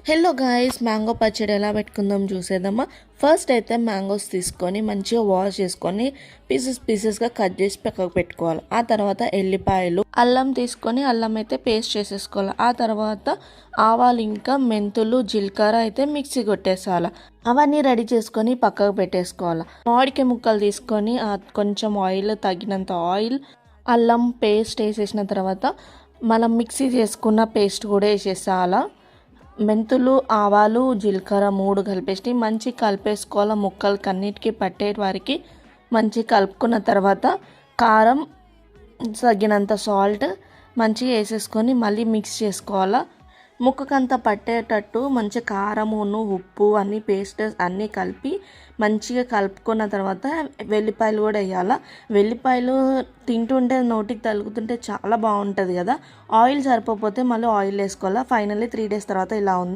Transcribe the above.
Hello guys, mango పచ్చడి ఎలా పెట్టుకుందాం చూసేద్దామా. ఫస్ట్ అయితే మ్యాంగోస్ తీసుకొని మంచిగా వాష్ చేసుకొని పీసెస్గా కట్ చేసి పక్కకు పెట్టుకోవాలి. ఆ తర్వాత ఎల్లిపాయలు, అల్లం తీసుకొని అల్లం అయితే పేస్ట్ చేసేసుకోవాలి. ఆ తర్వాత ఆవాలు, ఇంకా మెంతులు, జీలకర్ర అయితే మిక్సీ కొట్టేసాలి. అవన్నీ రెడీ చేసుకొని పక్కకు పెట్టేసుకోవాలి. మామిడికాయ ముక్కలు తీసుకొని కొంచెం ఆయిల్, తగినంత ఆయిల్, అల్లం పేస్ట్ వేసేసిన తర్వాత మనం మిక్సీ చేసుకున్న పేస్ట్ కూడా వేసేసాలా. మెంతులు, ఆవాలు, జీలకర్ర 3 కలిపేసి మంచి కలిపేసుకోవాలి. ముక్కలకి అన్నిటికీ పట్టే వారికి మంచి కలుపుకున్న తర్వాత కారం, తగినంత సాల్ట్ మంచిగా వేసేసుకొని మళ్ళీ మిక్స్ చేసుకోవాలా. ముక్కకంతా పట్టేటట్టు మంచి కారమును, ఉప్పు అన్నీ పేస్ట్ అన్నీ కలిపి మంచిగా కలుపుకున్న తర్వాత వెల్లిపాయలు కూడా వేయాలా. వెల్లిపాయలు తింటుంటే నోటికి తగులుతుంటే చాలా బాగుంటుంది కదా. ఆయిల్ సరిపోతే మళ్ళీ ఆయిల్ వేసుకోవాలా. ఫైనల్లీ 3 days తర్వాత ఇలా ఉంది.